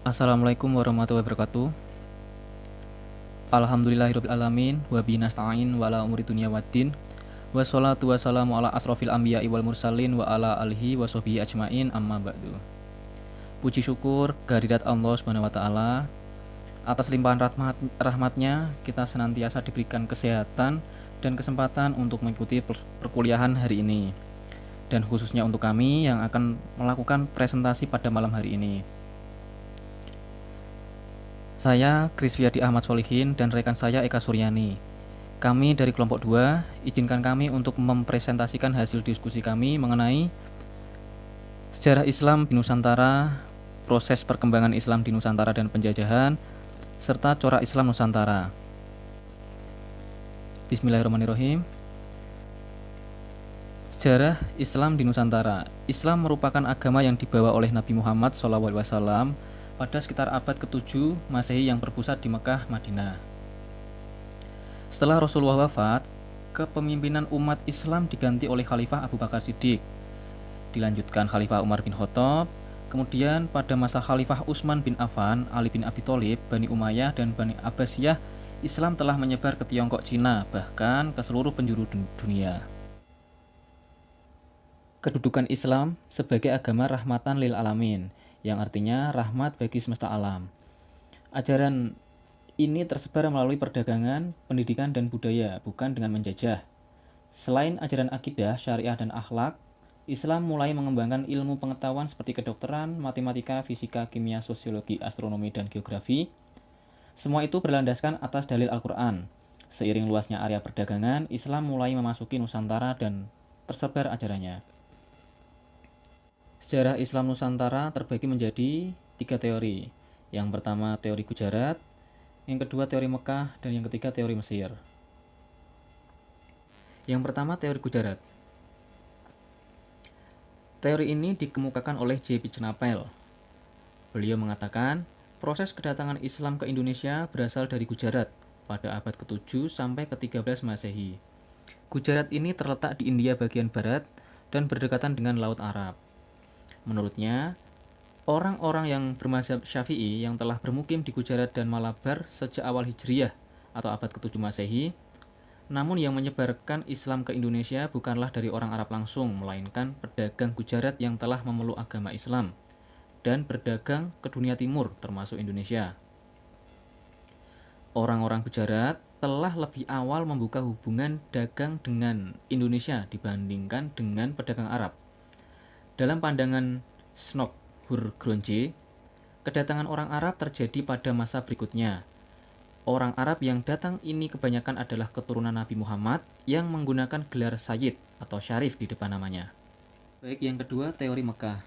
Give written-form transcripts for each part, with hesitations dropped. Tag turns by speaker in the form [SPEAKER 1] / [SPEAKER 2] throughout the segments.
[SPEAKER 1] Assalamualaikum warahmatullahi wabarakatuh. Alhamdulillahirrabbilalamin. Wabihi nasta'in wa ala umuri dunya waddin. Wassalatu wassalamu ala asrofil anbiya'i wal mursalin wa ala alihi wa sahbihi ajmain amma ba'du. Puji syukur kehadirat Allah Subhanahu wa taala atas limpahan rahmatnya kita senantiasa diberikan kesehatan dan kesempatan untuk mengikuti perkuliahan hari ini, dan khususnya untuk kami yang akan melakukan presentasi pada malam hari ini. Saya Krisviadi Ahmad Solihin dan rekan saya Eka Suryani. Kami dari kelompok 2, izinkan kami untuk mempresentasikan hasil diskusi kami mengenai sejarah Islam di Nusantara, proses perkembangan Islam di Nusantara dan penjajahan, serta corak Islam Nusantara. Bismillahirrahmanirrahim. Sejarah Islam di Nusantara. Islam merupakan agama yang dibawa oleh Nabi Muhammad SAW pada sekitar abad ke-7 Masehi yang berpusat di Mekah, Madinah. Setelah Rasulullah wafat, kepemimpinan umat Islam diganti oleh Khalifah Abu Bakar Siddiq, dilanjutkan Khalifah Umar bin Khattab, kemudian pada masa Khalifah Utsman bin Affan, Ali bin Abi Thalib, Bani Umayyah dan Bani Abbasiyah, Islam telah menyebar ke Tiongkok, Cina, bahkan ke seluruh penjuru dunia. Kedudukan Islam sebagai agama rahmatan lil alamin, yang artinya rahmat bagi semesta alam. Ajaran ini tersebar melalui perdagangan, pendidikan, dan budaya, bukan dengan menjajah. Selain ajaran akidah, syariah, dan akhlak, Islam mulai mengembangkan ilmu pengetahuan seperti kedokteran, matematika, fisika, kimia, sosiologi, astronomi, dan geografi. Semua itu berlandaskan atas dalil Al-Quran. Seiring luasnya area perdagangan, Islam mulai memasuki Nusantara dan tersebar ajarannya. Sejarah Islam Nusantara terbagi menjadi 3 teori. Yang pertama teori Gujarat, yang kedua teori Mekah, dan yang ketiga teori Mesir. Yang pertama teori Gujarat. Teori ini dikemukakan oleh J.P. Chnapel. Beliau mengatakan, proses kedatangan Islam ke Indonesia berasal dari Gujarat pada abad ke-7 sampai ke-13 Masehi. Gujarat ini terletak di India bagian barat dan berdekatan dengan Laut Arab. Menurutnya, orang-orang yang bermazhab Syafi'i yang telah bermukim di Gujarat dan Malabar sejak awal Hijriyah atau abad ke-7 Masehi, namun yang menyebarkan Islam ke Indonesia bukanlah dari orang Arab langsung, melainkan pedagang Gujarat yang telah memeluk agama Islam dan berdagang ke dunia timur termasuk Indonesia. Orang-orang Gujarat telah lebih awal membuka hubungan dagang dengan Indonesia dibandingkan dengan pedagang Arab. Dalam pandangan Snok Hurgronje, kedatangan orang Arab terjadi pada masa berikutnya. Orang Arab yang datang ini kebanyakan adalah keturunan Nabi Muhammad yang menggunakan gelar Sayyid atau Syarif di depan namanya. Baik, yang kedua teori Mekah.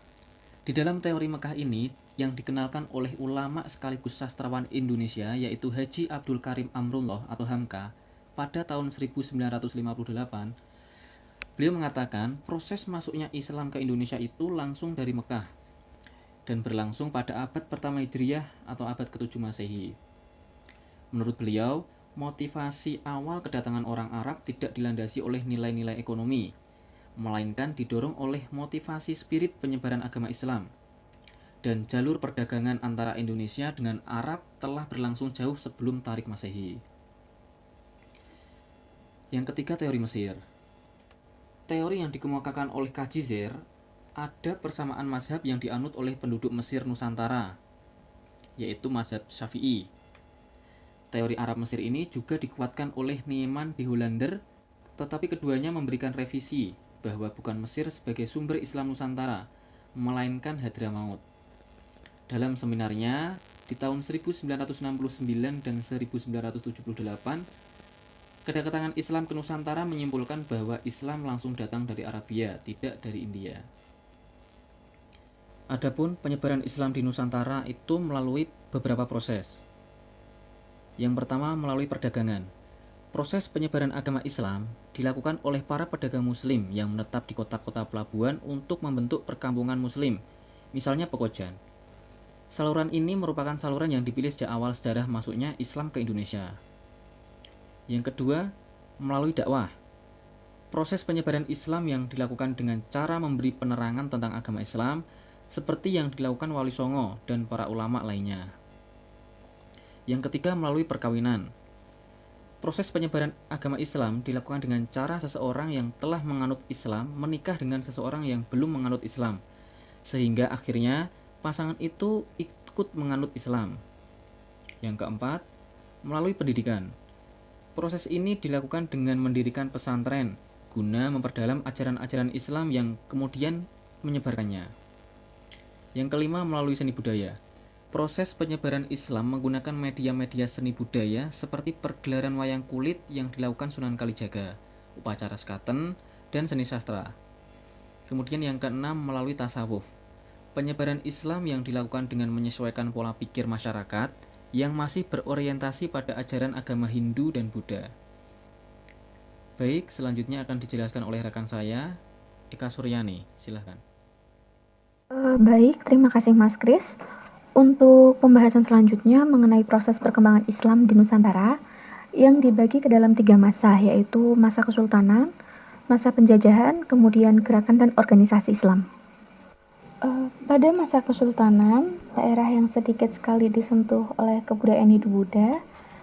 [SPEAKER 1] Di dalam teori Mekah ini yang dikenalkan oleh ulama sekaligus sastrawan Indonesia yaitu Haji Abdul Karim Amrullah atau Hamka pada tahun 1958. Beliau mengatakan proses masuknya Islam ke Indonesia itu langsung dari Mekah dan berlangsung pada abad pertama Hijriyah atau abad ke-7 Masehi. Menurut beliau, motivasi awal kedatangan orang Arab tidak dilandasi oleh nilai-nilai ekonomi, melainkan didorong oleh motivasi spirit penyebaran agama Islam. Dan jalur perdagangan antara Indonesia dengan Arab telah berlangsung jauh sebelum Tarik Masehi. Yang ketiga teori Mesir. Teori yang dikemukakan oleh Kajizer, ada persamaan mazhab yang dianut oleh penduduk Mesir Nusantara, yaitu mazhab Syafi'i. Teori Arab Mesir ini juga dikuatkan oleh Nieman Beholander, tetapi keduanya memberikan revisi bahwa bukan Mesir sebagai sumber Islam Nusantara, melainkan Hadramaut. Dalam seminarnya di tahun 1969 dan 1978, kedatangan Islam ke Nusantara menyimpulkan bahwa Islam langsung datang dari Arabia, tidak dari India. Adapun penyebaran Islam di Nusantara itu melalui beberapa proses. Yang pertama melalui perdagangan. Proses penyebaran agama Islam dilakukan oleh para pedagang muslim yang menetap di kota-kota pelabuhan untuk membentuk perkampungan muslim, misalnya Pekojan. Saluran ini merupakan saluran yang dipilih sejak awal sejarah masuknya Islam ke Indonesia. Yang kedua, melalui dakwah. Proses penyebaran Islam yang dilakukan dengan cara memberi penerangan tentang agama Islam seperti yang dilakukan Wali Songo dan para ulama lainnya. Yang ketiga, melalui perkawinan. Proses penyebaran agama Islam dilakukan dengan cara seseorang yang telah menganut Islam menikah dengan seseorang yang belum menganut Islam, sehingga akhirnya pasangan itu ikut menganut Islam. Yang keempat, melalui pendidikan. Proses ini dilakukan dengan mendirikan pesantren guna memperdalam ajaran-ajaran Islam yang kemudian menyebarkannya. Yang kelima, melalui seni budaya. Proses penyebaran Islam menggunakan media-media seni budaya seperti pergelaran wayang kulit yang dilakukan Sunan Kalijaga, upacara sekaten, dan seni sastra. Kemudian yang keenam, melalui tasawuf. Penyebaran Islam yang dilakukan dengan menyesuaikan pola pikir masyarakat yang masih berorientasi pada ajaran agama Hindu dan Buddha. Baik, selanjutnya akan dijelaskan oleh rekan saya, Eka Suryani. Silahkan.
[SPEAKER 2] Baik, terima kasih Mas Kris. Untuk pembahasan selanjutnya mengenai proses perkembangan Islam di Nusantara yang dibagi ke dalam 3 masa, yaitu masa kesultanan, masa penjajahan, kemudian gerakan dan organisasi Islam. Pada masa kesultanan, daerah yang sedikit sekali disentuh oleh kebudayaan Hindu-Buddha,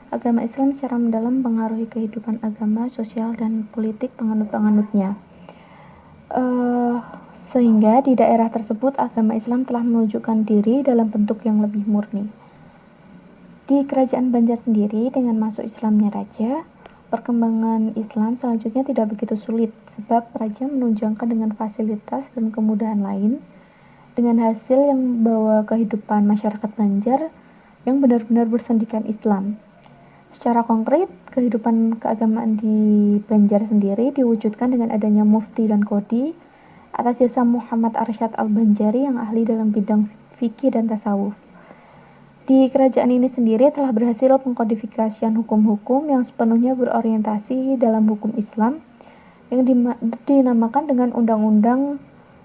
[SPEAKER 2] agama Islam secara mendalam mempengaruhi kehidupan agama, sosial, dan politik penganut-penganutnya. Sehingga di daerah tersebut agama Islam telah menunjukkan diri dalam bentuk yang lebih murni. Di kerajaan Banjar sendiri, dengan masuk Islamnya raja, perkembangan Islam selanjutnya tidak begitu sulit, sebab raja menunjangkan dengan fasilitas dan kemudahan lain, dengan hasil yang membawa kehidupan masyarakat Banjar yang benar-benar bersendikan Islam. Secara konkret, kehidupan keagamaan di Banjar sendiri diwujudkan dengan adanya mufti dan kodi atas jasa Muhammad Arsyad Al-Banjari yang ahli dalam bidang fikih dan tasawuf. Di kerajaan ini sendiri telah berhasil pengkodifikasian hukum-hukum yang sepenuhnya berorientasi dalam hukum Islam yang dinamakan dengan Undang-Undang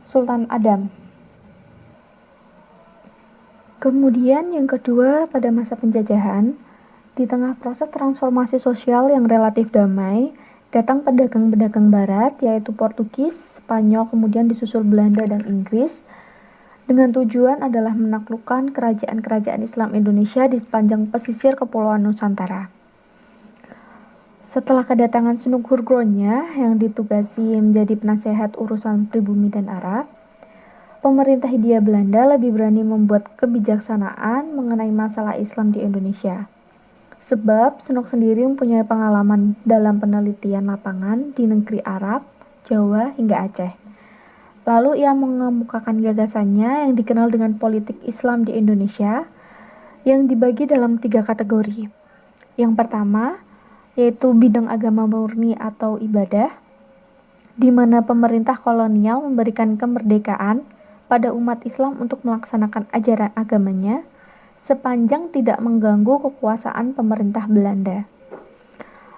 [SPEAKER 2] Sultan Adam. Kemudian yang kedua, pada masa penjajahan, di tengah proses transformasi sosial yang relatif damai, datang pedagang-pedagang barat, yaitu Portugis, Spanyol, kemudian disusul Belanda dan Inggris, dengan tujuan adalah menaklukkan kerajaan-kerajaan Islam Indonesia di sepanjang pesisir Kepulauan Nusantara. Setelah kedatangan Sunuk Hurgronya yang ditugasi menjadi penasehat urusan pribumi dan Arab, pemerintah Hindia Belanda lebih berani membuat kebijaksanaan mengenai masalah Islam di Indonesia. Sebab Sunuk sendiri mempunyai pengalaman dalam penelitian lapangan di negeri Arab, Jawa, hingga Aceh. Lalu ia mengemukakan gagasannya yang dikenal dengan politik Islam di Indonesia, yang dibagi dalam 3 kategori. Yang pertama, yaitu bidang agama murni atau ibadah, di mana pemerintah kolonial memberikan kemerdekaan pada umat Islam untuk melaksanakan ajaran agamanya, sepanjang tidak mengganggu kekuasaan pemerintah Belanda.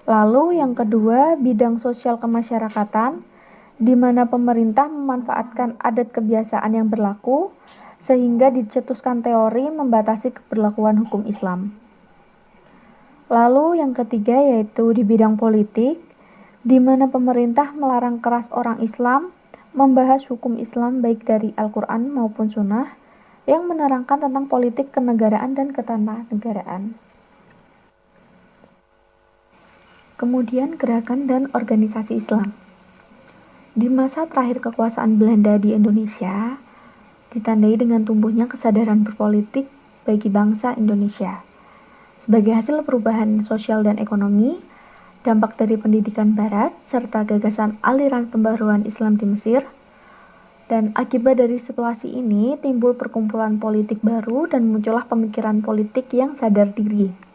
[SPEAKER 2] Lalu yang kedua, bidang sosial kemasyarakatan, di mana pemerintah memanfaatkan adat kebiasaan yang berlaku sehingga dicetuskan teori membatasi keberlakuan hukum Islam. Lalu yang ketiga yaitu di bidang politik, di mana pemerintah melarang keras orang Islam membahas hukum Islam baik dari Al-Quran maupun Sunnah yang menerangkan tentang politik kenegaraan dan ketatanegaraan. Kemudian gerakan dan organisasi Islam. Di masa terakhir kekuasaan Belanda di Indonesia, ditandai dengan tumbuhnya kesadaran berpolitik bagi bangsa Indonesia. Sebagai hasil perubahan sosial dan ekonomi, dampak dari pendidikan Barat, serta gagasan aliran pembaruan Islam di Mesir, dan akibat dari situasi ini timbul perkumpulan politik baru dan muncullah pemikiran politik yang sadar diri.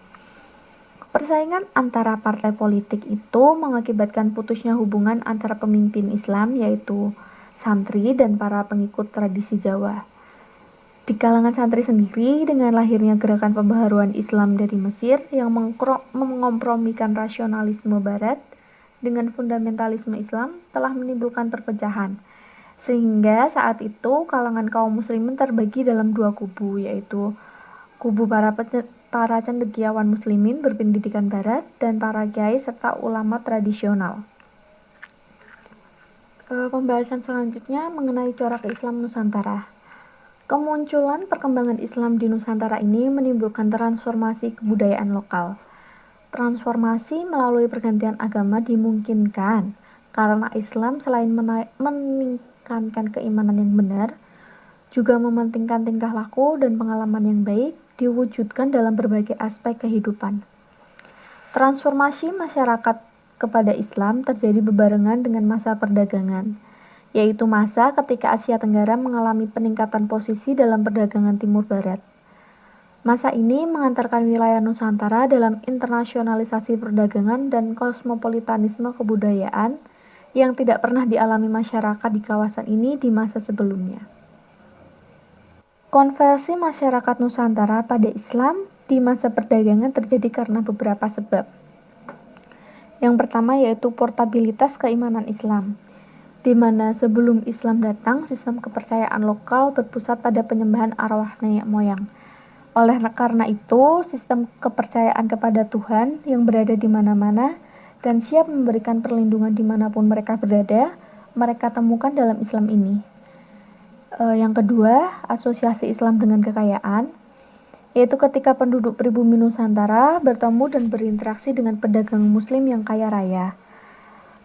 [SPEAKER 2] Persaingan antara partai politik itu mengakibatkan putusnya hubungan antara pemimpin Islam yaitu santri dan para pengikut tradisi Jawa. Di kalangan santri sendiri, dengan lahirnya gerakan pembaharuan Islam dari Mesir yang mengkompromikan rasionalisme Barat dengan fundamentalisme Islam telah menimbulkan perpecahan. Sehingga saat itu kalangan kaum muslimin terbagi dalam 2 kubu, yaitu kubu para cendekiawan muslimin berpendidikan barat dan para kiai serta ulama tradisional. Pembahasan selanjutnya mengenai corak Islam Nusantara. Kemunculan perkembangan Islam di Nusantara ini menimbulkan transformasi kebudayaan lokal. Transformasi melalui pergantian agama dimungkinkan karena Islam selain meningkatkan keimanan yang benar, juga mementingkan tingkah laku dan pengalaman yang baik diwujudkan dalam berbagai aspek kehidupan. Transformasi masyarakat kepada Islam terjadi bebarengan dengan masa perdagangan, yaitu masa ketika Asia Tenggara mengalami peningkatan posisi dalam perdagangan Timur Barat. Masa ini mengantarkan wilayah Nusantara dalam internasionalisasi perdagangan dan kosmopolitanisme kebudayaan yang tidak pernah dialami masyarakat di kawasan ini di masa sebelumnya. Konversi masyarakat Nusantara pada Islam di masa perdagangan terjadi karena beberapa sebab. Yang pertama yaitu portabilitas keimanan Islam, di mana sebelum Islam datang, sistem kepercayaan lokal berpusat pada penyembahan arwah nenek moyang. Oleh karena itu, sistem kepercayaan kepada Tuhan yang berada di mana-mana dan siap memberikan perlindungan dimanapun mereka berada, mereka temukan dalam Islam ini. Yang kedua, asosiasi Islam dengan kekayaan, yaitu ketika penduduk pribumi Nusantara bertemu dan berinteraksi dengan pedagang muslim yang kaya raya.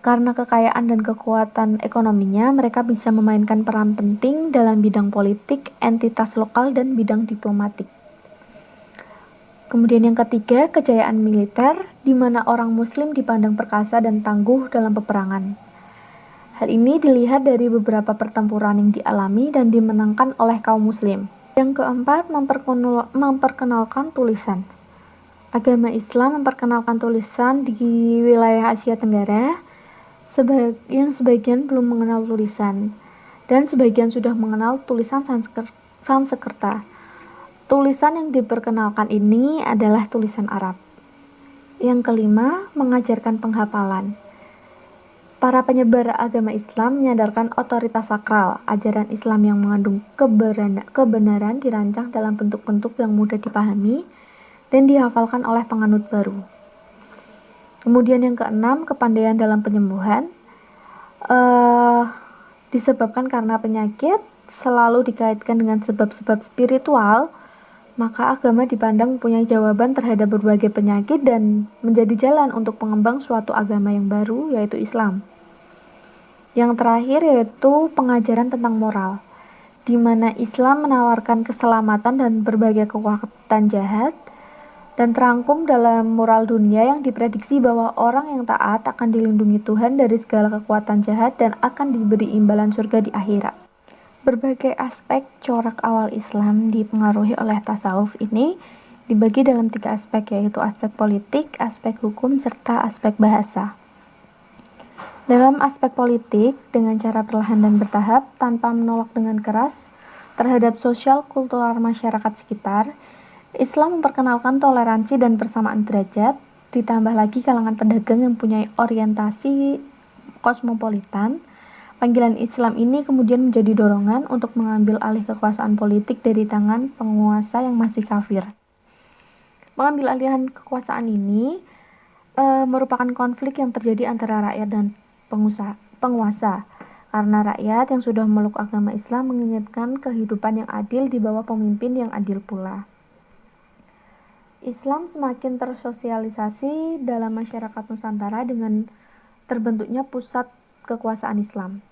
[SPEAKER 2] Karena kekayaan dan kekuatan ekonominya, mereka bisa memainkan peran penting dalam bidang politik, entitas lokal, dan bidang diplomatik. Kemudian yang ketiga, kejayaan militer, di mana orang muslim dipandang perkasa dan tangguh dalam peperangan. Hal ini dilihat dari beberapa pertempuran yang dialami dan dimenangkan oleh kaum muslim. Yang keempat, memperkenalkan tulisan. Agama Islam memperkenalkan tulisan di wilayah Asia Tenggara, yang sebagian belum mengenal tulisan, dan sebagian sudah mengenal tulisan Sanskerta. Tulisan yang diperkenalkan ini adalah tulisan Arab. Yang kelima, mengajarkan penghafalan. Para penyebar agama Islam menyadarkan otoritas sakral. Ajaran Islam yang mengandung kebenaran dirancang dalam bentuk-bentuk yang mudah dipahami dan dihafalkan oleh penganut baru. Kemudian yang keenam, kepandaian dalam penyembuhan. Disebabkan karena penyakit selalu dikaitkan dengan sebab-sebab spiritual, maka agama dipandang mempunyai jawaban terhadap berbagai penyakit dan menjadi jalan untuk pengembang suatu agama yang baru, yaitu Islam. Yang terakhir yaitu pengajaran tentang moral, di mana Islam menawarkan keselamatan dan berbagai kekuatan jahat, dan terangkum dalam moral dunia yang diprediksi bahwa orang yang taat akan dilindungi Tuhan dari segala kekuatan jahat dan akan diberi imbalan surga di akhirat. Berbagai aspek corak awal Islam dipengaruhi oleh tasawuf ini dibagi dalam 3 aspek, yaitu aspek politik, aspek hukum, serta aspek bahasa. Dalam aspek politik, dengan cara perlahan dan bertahap, tanpa menolak dengan keras terhadap sosial kultural masyarakat sekitar, Islam memperkenalkan toleransi dan persamaan derajat, ditambah lagi kalangan pedagang yang mempunyai orientasi kosmopolitan. Panggilan Islam ini kemudian menjadi dorongan untuk mengambil alih kekuasaan politik dari tangan penguasa yang masih kafir. Mengambil alihan kekuasaan ini merupakan konflik yang terjadi antara rakyat dan penguasa, karena rakyat yang sudah memeluk agama Islam menginginkan kehidupan yang adil di bawah pemimpin yang adil pula. Islam semakin tersosialisasi dalam masyarakat Nusantara dengan terbentuknya pusat kekuasaan Islam.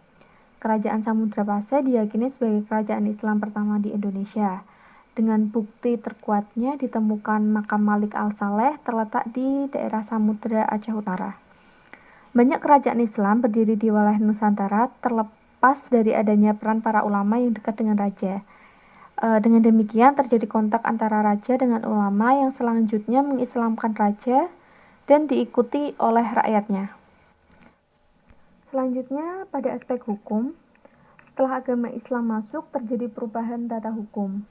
[SPEAKER 2] Kerajaan Samudra Pasai diyakini sebagai kerajaan Islam pertama di Indonesia. Dengan bukti terkuatnya ditemukan makam Malik Al-Saleh terletak di daerah Samudra Aceh Utara. Banyak kerajaan Islam berdiri di wilayah Nusantara terlepas dari adanya peran para ulama yang dekat dengan raja. Dengan demikian terjadi kontak antara raja dengan ulama yang selanjutnya mengislamkan raja dan diikuti oleh rakyatnya. Selanjutnya, pada aspek hukum, setelah agama Islam masuk, terjadi perubahan tata hukum.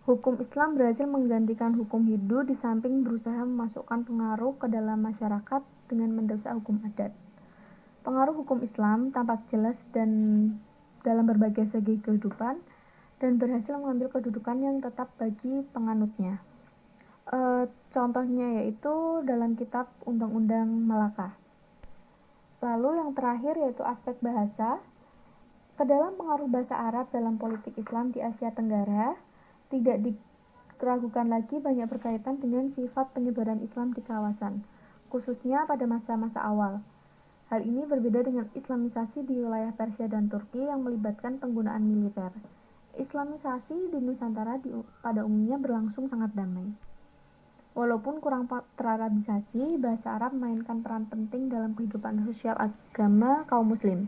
[SPEAKER 2] Hukum Islam berhasil menggantikan hukum Hindu di samping berusaha memasukkan pengaruh ke dalam masyarakat dengan mendesak hukum adat. Pengaruh hukum Islam tampak jelas dan dalam berbagai segi kehidupan dan berhasil mengambil kedudukan yang tetap bagi penganutnya. Contohnya yaitu dalam kitab Undang-Undang Malaka. Lalu yang terakhir yaitu aspek bahasa. Kedalam pengaruh bahasa Arab dalam politik Islam di Asia Tenggara, tidak diragukan lagi banyak berkaitan dengan sifat penyebaran Islam di kawasan, khususnya pada masa-masa awal. Hal ini berbeda dengan Islamisasi di wilayah Persia dan Turki yang melibatkan penggunaan militer. Islamisasi di Nusantara pada umumnya berlangsung sangat damai. Walaupun kurang terarabisasi, bahasa Arab memainkan peran penting dalam kehidupan sosial agama kaum muslim.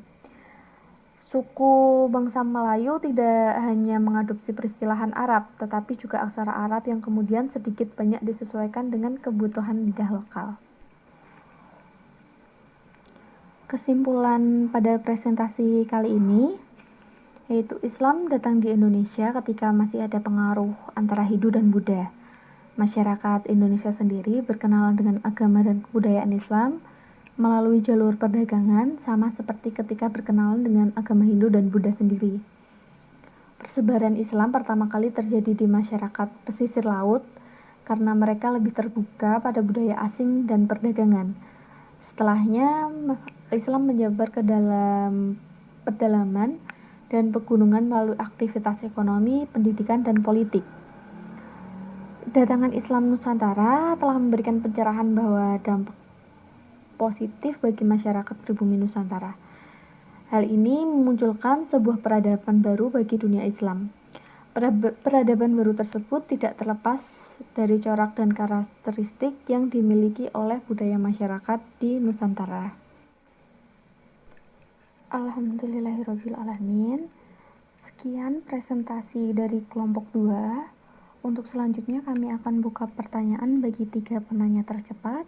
[SPEAKER 2] Suku bangsa Melayu tidak hanya mengadopsi peristilahan Arab, tetapi juga aksara Arab yang kemudian sedikit banyak disesuaikan dengan kebutuhan lidah lokal. Kesimpulan pada presentasi kali ini, yaitu Islam datang di Indonesia ketika masih ada pengaruh antara Hindu dan Buddha. Masyarakat Indonesia sendiri berkenalan dengan agama dan kebudayaan Islam melalui jalur perdagangan, sama seperti ketika berkenalan dengan agama Hindu dan Buddha sendiri. Persebaran Islam pertama kali terjadi di masyarakat pesisir laut karena mereka lebih terbuka pada budaya asing dan perdagangan. Setelahnya, Islam menyebar ke dalam pedalaman dan pegunungan melalui aktivitas ekonomi, pendidikan, dan politik. Datangan Islam Nusantara telah memberikan pencerahan bahwa dampak positif bagi masyarakat pribumi Nusantara. Hal ini memunculkan sebuah peradaban baru bagi dunia Islam. Peradaban baru tersebut tidak terlepas dari corak dan karakteristik yang dimiliki oleh budaya masyarakat di Nusantara. Alhamdulillahirrabbilalamin. Sekian presentasi dari kelompok 2. Untuk selanjutnya kami akan buka pertanyaan bagi 3 penanya tercepat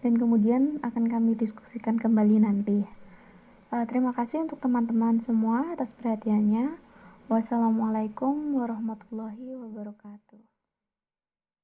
[SPEAKER 2] dan kemudian akan kami diskusikan kembali nanti. Terima kasih untuk teman-teman semua atas perhatiannya. Wassalamualaikum warahmatullahi wabarakatuh.